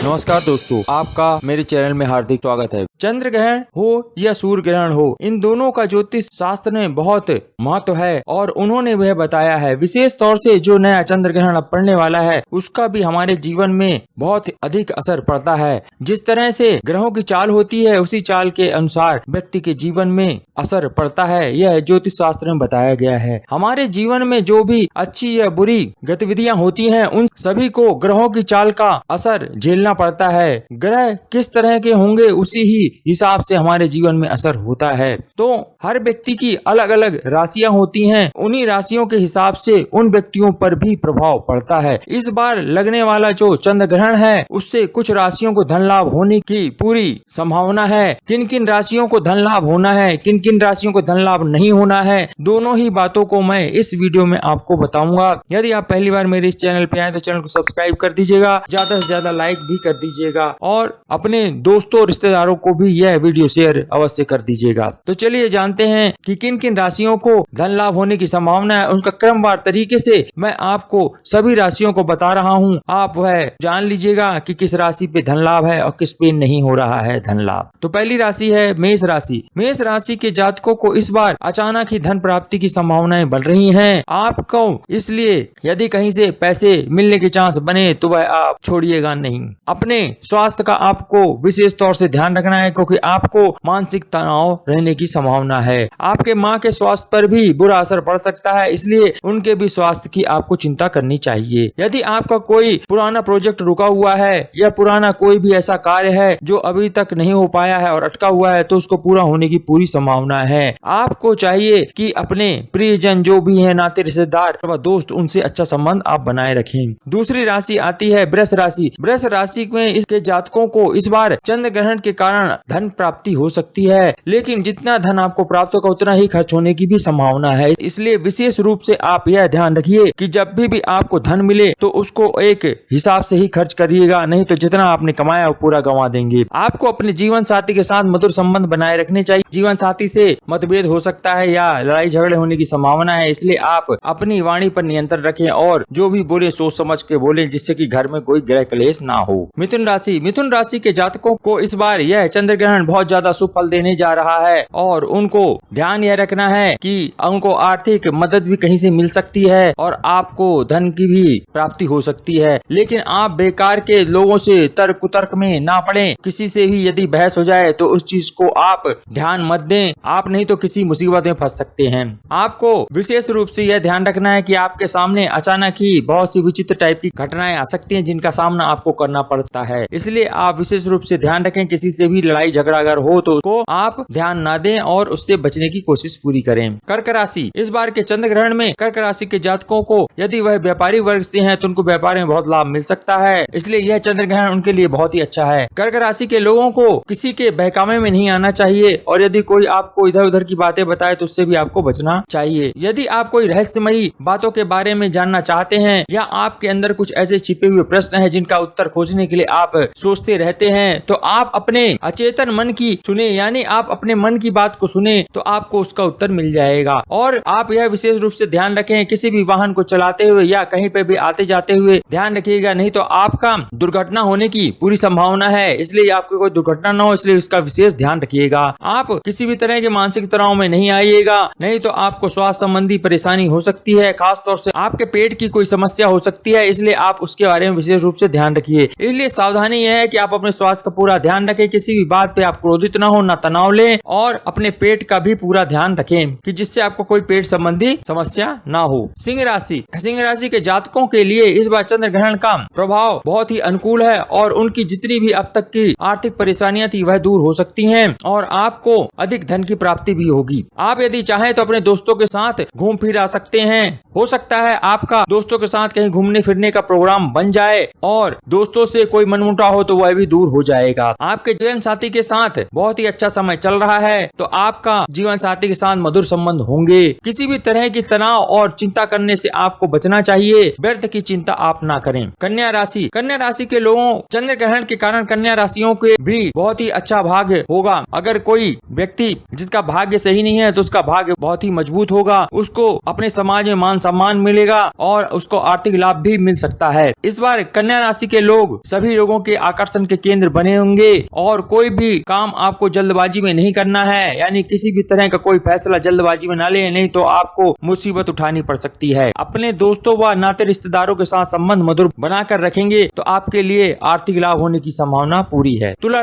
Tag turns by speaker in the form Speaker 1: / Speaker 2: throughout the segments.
Speaker 1: नमस्कार दोस्तों, आपका मेरे चैनल में हार्दिक स्वागत है। चंद्र ग्रहण हो या सूर्य ग्रहण हो, इन दोनों का ज्योतिष शास्त्र में बहुत महत्व है और उन्होंने वह बताया है। विशेष तौर से जो नया चंद्र ग्रहण अब पड़ने वाला है उसका भी हमारे जीवन में बहुत अधिक असर पड़ता है। जिस तरह से ग्रहों की चाल होती है उसी चाल के अनुसार व्यक्ति के जीवन में असर पड़ता है, यह ज्योतिष शास्त्र में बताया गया है। हमारे जीवन में जो भी अच्छी या बुरी गतिविधियां होती हैं उन सभी को ग्रहों की चाल का असर झेलना पड़ता है। ग्रह किस तरह के होंगे उसी ही हिसाब से हमारे जीवन में असर होता है। तो हर व्यक्ति की अलग अलग राशियां होती हैं, उन्हीं राशियों के हिसाब से उन व्यक्तियों पर भी प्रभाव पड़ता है। इस बार लगने वाला जो चंद्र ग्रहण है उससे कुछ राशियों को धन लाभ होने की पूरी संभावना है। किन किन राशियों को धन लाभ होना है, किन किन राशियों को धन लाभ नहीं होना है, दोनों ही बातों को मैं इस वीडियो में आपको बताऊंगा। यदि आप पहली बार मेरे इस चैनल पे आए तो चैनल को सब्सक्राइब कर दीजिएगा, ज्यादा से ज्यादा लाइक भी कर दीजिएगा और अपने दोस्तों रिश्तेदारों को भी यह वीडियो शेयर अवश्य कर दीजिएगा। तो चलिए जानते हैं कि किन किन राशियों को धन लाभ होने की संभावना है। उनका क्रमवार तरीके से मैं आपको सभी राशियों को बता रहा हूं। आप वह जान लीजिएगा कि किस राशि पे धन लाभ है और किस पे नहीं हो रहा है धन लाभ। तो पहली राशि है मेष राशि। मेष राशि के जातकों को इस बार अचानक ही धन प्राप्ति की संभावनाएं बढ़ रही हैं। आपको इसलिए यदि कहीं से पैसे मिलने के चांस बने तो वह आप छोड़िएगा नहीं। अपने स्वास्थ्य का आपको विशेष तौर से ध्यान रखना है क्योंकि आपको मानसिक तनाव रहने की संभावना है। आपके माँ के स्वास्थ्य पर भी बुरा असर पड़ सकता है, इसलिए उनके भी स्वास्थ्य की आपको चिंता करनी चाहिए। यदि आपका कोई पुराना प्रोजेक्ट रुका हुआ है या पुराना कोई भी ऐसा कार्य है जो अभी तक नहीं हो पाया है और अटका हुआ है तो उसको पूरा होने की पूरी संभावना है। आपको चाहिए कि अपने प्रियजन जो भी है, नाते रिश्तेदार व दोस्त, उनसे अच्छा संबंध आप बनाए रखें। दूसरी राशि आती है वृष राशि। वृष राशि में इसके जातकों को इस बार चंद्र ग्रहण के कारण धन प्राप्ति हो सकती है, लेकिन जितना धन आपको प्राप्त होगा उतना ही खर्च होने की भी संभावना है। इसलिए विशेष रूप से आप यह ध्यान रखिए कि जब भी आपको धन मिले तो उसको एक हिसाब से ही खर्च करिएगा, नहीं तो जितना आपने कमाया वो पूरा गंवा देंगे। आपको अपने जीवन साथी के साथ मधुर संबंध बनाए रखने चाहिए। जीवन साथी से मतभेद हो सकता है या लड़ाई झगड़े होने की संभावना है, इसलिए आप अपनी वाणी पर नियंत्रण रखें और जो भी बोले सोच समझ के बोले, जिससे कि घर में कोई गृह क्लेश ना हो। मिथुन राशि। मिथुन राशि के जातकों को इस बार यह चंद्र ग्रहण बहुत ज्यादा शुभ फल देने जा रहा है और उनको ध्यान यह रखना है कि उनको आर्थिक मदद भी कहीं से मिल सकती है और आपको धन की भी प्राप्ति हो सकती है। लेकिन आप बेकार के लोगों से तर्क कुतर्क में ना पड़े। किसी से भी यदि बहस हो जाए तो उस चीज को आप ध्यान मत दें, आप नहीं तो किसी मुसीबत में फंस सकते हैं। आपको विशेष रूप से यह ध्यान रखना है कि आपके सामने अचानक ही बहुत सी विचित्र टाइप की घटनाएं आ सकती हैं जिनका सामना आपको करना पड़ता है, इसलिए आप विशेष रूप से ध्यान रखें। किसी से भी लड़ाई झगड़ा अगर हो तो उसको आप ध्यान ना दें और उससे बचने की कोशिश पूरी करें। कर्क राशि। इस बार के चंद्र ग्रहण में कर्क राशि के जातकों को यदि वह व्यापारी वर्ग से हैं तो उनको व्यापार में बहुत लाभ मिल सकता है, इसलिए यह चंद्र ग्रहण उनके लिए बहुत ही अच्छा है। कर्क राशि के लोगों को किसी के बहकावे में नहीं आना चाहिए और यदि कोई आपको इधर उधर की बातें बताए तो उससे भी आपको बचना चाहिए। यदि आप कोई रहस्यमयी बातों के बारे में जानना चाहते हैं या आपके अंदर कुछ ऐसे छिपे हुए प्रश्न हैं जिनका उत्तर खोजने के लिए आप सोचते रहते हैं तो आप अपने अचेतन मन की सुने, यानी आप अपने मन की बात को सुने तो आपको उसका उत्तर मिल जाएगा। और आप यह विशेष रूप से ध्यान रखें, किसी भी वाहन को चलाते हुए या कहीं पे भी आते जाते हुए ध्यान रखिएगा, नहीं तो आपका दुर्घटना होने की पूरी संभावना है। इसलिए आपको कोई दुर्घटना न हो, इसलिए इसका विशेष ध्यान रखिएगा। आप किसी भी तरह के मानसिक तनाव में नहीं आइएगा, नहीं तो आपको स्वास्थ्य संबंधी परेशानी हो सकती है। खास तौर से आपके पेट की कोई समस्या हो सकती है, इसलिए आप उसके बारे में विशेष रूप से ध्यान रखिए। इसलिए सावधानी यह है कि आप अपने स्वास्थ्य का पूरा ध्यान रखें, किसी भी बात पे आप क्रोधित ना हो, ना तनाव लें और अपने पेट का भी पूरा ध्यान रखें कि जिससे आपको कोई पेट संबंधी समस्या ना हो। सिंह राशि। सिंह राशि के जातकों के लिए इस बार चंद्र ग्रहण का प्रभाव बहुत ही अनुकूल है और उनकी जितनी भी अब तक की आर्थिक परेशानियां थी वह दूर हो सकती हैं और आपको अधिक धन की प्राप्ति भी होगी। आप यदि चाहें तो अपने दोस्तों के साथ घूम फिर आ सकते हैं। हो सकता है आपका दोस्तों के साथ कहीं घूमने फिरने का प्रोग्राम बन जाए और दोस्तों से कोई मनमुटाव हो तो वह भी दूर हो जाएगा। आपके जीवन साथी के साथ बहुत ही अच्छा समय चल रहा है तो आपका जीवन साथी के साथ मधुर संबंध होंगे। किसी भी तरह की तनाव और चिंता करने से आपको बचना चाहिए। व्यर्थ की चिंता आप ना करें। कन्या राशि। कन्या राशि के लोगों चंद्र ग्रहण के कारण कन्या राशियों के भी बहुत ही अच्छा भाग्य होगा। अगर कोई व्यक्ति जिसका भाग्य सही नहीं है तो उसका भाग्य बहुत ही मजबूत होगा, उसको अपने समाज में मान सम्मान मिलेगा और उसको आर्थिक लाभ भी मिल सकता है। इस बार कन्या राशि के लोग सभी लोगों के आकर्षण के केंद्र बने होंगे और कोई भी काम आपको जल्दबाजी में नहीं करना है, यानी किसी भी तरह का कोई फैसला जल्दबाजी में ना ले, नहीं तो आपको मुसीबत उठानी पड़ सकती है। अपने दोस्तों व नाते रिश्तेदारों के साथ संबंध मधुर बनाकर रखेंगे तो आपके लिए आर्थिक लाभ होने की संभावना पूरी है। तुला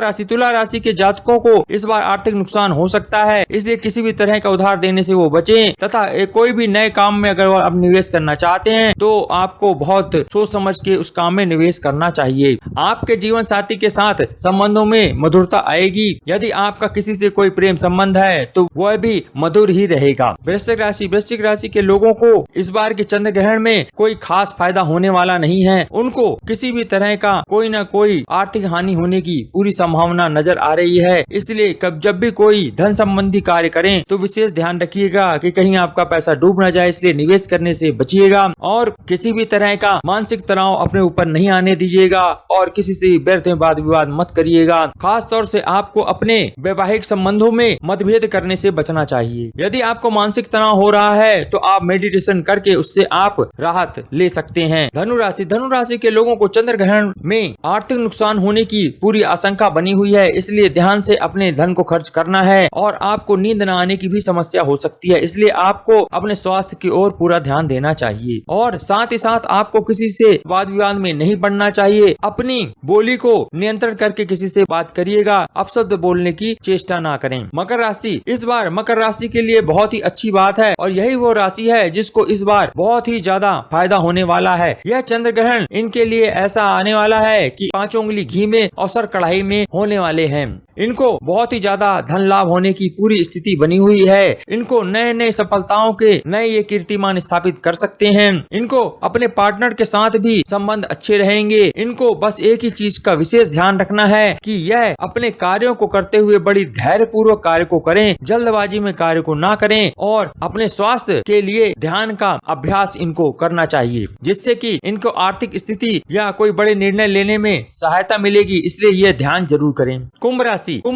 Speaker 1: राशि के जातकों को इस बार आर्थिक नुकसान हो सकता है, इसलिए किसी भी तरह का उधार देने से वो बचें तथा कोई भी नए काम में अगर आप निवेश करना चाहते हैं तो आपको बहुत सोच समझ के उस काम में निवेश करना चाहिए। आपके जीवन साथी के साथ संबंधों में मधुरता आएगी। यदि आपका किसी से कोई प्रेम संबंध है तो वह भी मधुर ही रहेगा। वृश्चिक राशि के लोगों को इस बार के चंद्र ग्रहण में कोई खास फायदा होने वाला नहीं है। उनको किसी भी तरह का कोई न कोई आर्थिक हानि होने की पूरी संभावना नजर आ रही है, इसलिए जब भी कोई धन संबंधी कार्य करें तो विशेष ध्यान रखिएगा कि कहीं आपका पैसा डूब न जाए, इसलिए निवेश करने से बचिएगा और किसी भी तरह का मानसिक तनाव अपने ऊपर नहीं आने दीजिएगा और किसी से व्यर्थ में वाद विवाद मत करिएगा। खास तौर से आपको अपने वैवाहिक संबंधों में मतभेद करने से बचना चाहिए। यदि आपको मानसिक तनाव हो रहा है तो आप मेडिटेशन करके उससे आप राहत ले सकते हैं। धनु राशि के लोगों को चंद्र ग्रहण में आर्थिक नुकसान होने की पूरी आशंका बनी हुई है, इसलिए ध्यान से अपने धन को खर्च करना है और आपको नींद न आने की भी समस्या हो सकती है, इसलिए आपको अपने स्वास्थ्य की ओर पूरा ध्यान देना चाहिए और साथ ही साथ आपको किसी से वाद विवाद में नहीं पड़ना चाहिए। अपनी बोली को नियंत्रण करके किसी से बात करिएगा, अपशब्द बोलने की चेष्टा ना करें। मकर राशि, इस बार मकर राशि के लिए बहुत ही अच्छी बात है और यही वो राशि है जिसको इस बार बहुत ही ज्यादा फायदा होने वाला है। यह चंद्र ग्रहण इनके लिए ऐसा आने वाला है कि 5 उंगली घी में और सर कढ़ाई में होने वाले हैं। इनको बहुत ही ज्यादा धन लाभ होने की पूरी स्थिति बनी हुई है। इनको नए नए सफलताओं के नए ये कीर्तिमान स्थापित कर सकते हैं। इनको अपने पार्टनर के साथ भी संबंध अच्छे रहेंगे। इनको बस एक ही चीज का विशेष ध्यान रखना है कि यह अपने कार्यों को करते हुए बड़ी धैर्य पूर्वक कार्य को करें, जल्दबाजी में कार्य को ना करें और अपने स्वास्थ्य के लिए ध्यान का अभ्यास इनको करना चाहिए, जिससे कि इनको आर्थिक स्थिति या कोई बड़े निर्णय लेने में सहायता मिलेगी, इसलिए यह ध्यान जरूर करें। कुंभ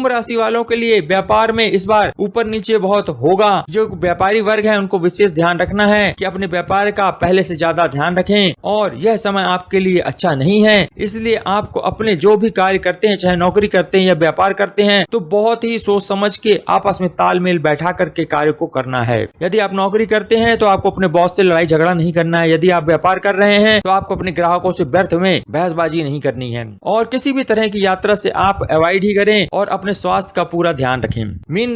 Speaker 1: राशि वालों के लिए व्यापार में इस बार ऊपर नीचे बहुत होगा। जो व्यापारी वर्ग है उनको विशेष ध्यान रखना है कि अपने व्यापार का पहले से ज्यादा ध्यान रखें और यह समय आपके लिए अच्छा नहीं है, इसलिए आपको अपने जो भी कार्य करते हैं, चाहे नौकरी करते हैं या व्यापार करते हैं, तो बहुत ही सोच समझ के आपस में तालमेल बैठा करके कार्य को करना है। यदि आप नौकरी करते हैं तो आपको अपने बॉस से लड़ाई झगड़ा नहीं करना है। यदि आप व्यापार कर रहे हैं तो आपको अपने ग्राहकों से व्यर्थ में बहसबाजी नहीं करनी है और किसी भी तरह की यात्रा से आप अवॉइड ही करें और अपने स्वास्थ्य का पूरा ध्यान रखें। मीन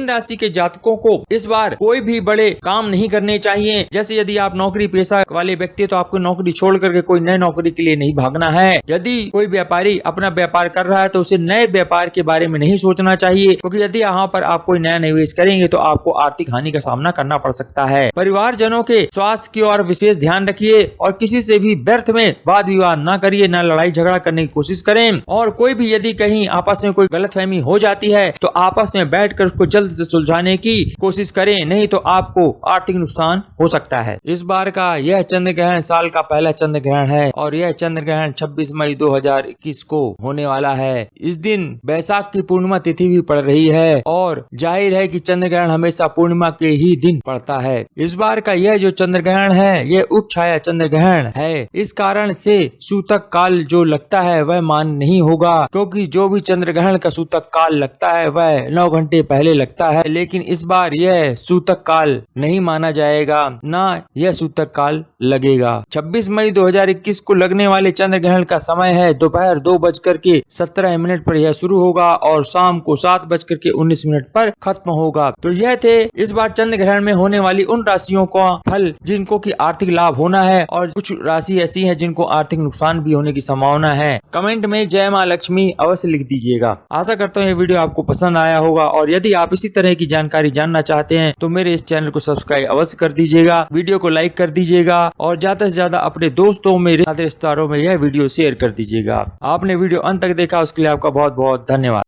Speaker 1: राशि के जातकों को इस बार कोई भी बड़े काम नहीं करने चाहिए। जैसे यदि आप नौकरी पेशा वाले व्यक्ति तो आपको नौकरी छोड़ करके कोई नए नौकरी के लिए नहीं भागना है। यदि कोई व्यापारी अपना व्यापार कर रहा है तो उसे नए व्यापार के बारे में नहीं सोचना चाहिए, क्योंकि यदि यहाँ पर आप कोई नया निवेश करेंगे तो आपको आर्थिक हानि का सामना करना पड़ सकता है। परिवार जनों के स्वास्थ्य की ओर विशेष ध्यान रखिए और किसी से भी व्यर्थ में वाद विवाद न करिए, न लड़ाई झगड़ा करने की कोशिश करें और कोई भी यदि कहीं आपस में कोई गलतफहमी हो जाती है तो आपस में बैठकर उसको जल्द से सुलझाने की कोशिश करें, नहीं तो आपको आर्थिक नुकसान हो सकता है। इस बार का यह चंद्र ग्रहण साल का पहला चंद्र ग्रहण है और यह चंद्र ग्रहण 26 मई 2021 को होने वाला है। इस दिन बैसाख की पूर्णिमा तिथि भी पड़ रही है और जाहिर है कि चंद्र ग्रहण हमेशा पूर्णिमा के ही दिन पड़ता है। इस बार का यह जो चंद्र ग्रहण है यह उप छाया चंद्र ग्रहण है। इस कारण से सूतक काल जो लगता है वह मान नहीं होगा, क्योंकि जो भी चंद्र ग्रहण का सूतक काल लगता है वह 9 घंटे पहले लगता है, लेकिन इस बार यह सूतक काल नहीं माना जाएगा, ना यह सूतक काल लगेगा। 26 मई 2021 को लगने वाले चंद्र ग्रहण का समय है दोपहर 2:17 पर यह शुरू होगा और शाम को 7:19 पर खत्म होगा। तो यह थे इस बार चंद्र ग्रहण में होने वाली उन राशियों का फल जिनको की आर्थिक लाभ होना है और कुछ राशि ऐसी है जिनको आर्थिक नुकसान भी होने की संभावना है। कमेंट में जय माँ लक्ष्मी अवश्य लिख दीजिएगा। आशा करता हूँ ये वीडियो आपको पसंद आया होगा और यदि आप इसी तरह की जानकारी जानना चाहते हैं तो मेरे इस चैनल को सब्सक्राइब अवश्य कर दीजिएगा, वीडियो को लाइक कर दीजिएगा और ज्यादा से ज्यादा अपने दोस्तों में रिश्तेदारों में यह वीडियो शेयर कर दीजिएगा। आपने वीडियो अंत तक देखा उसके लिए आपका बहुत बहुत धन्यवाद।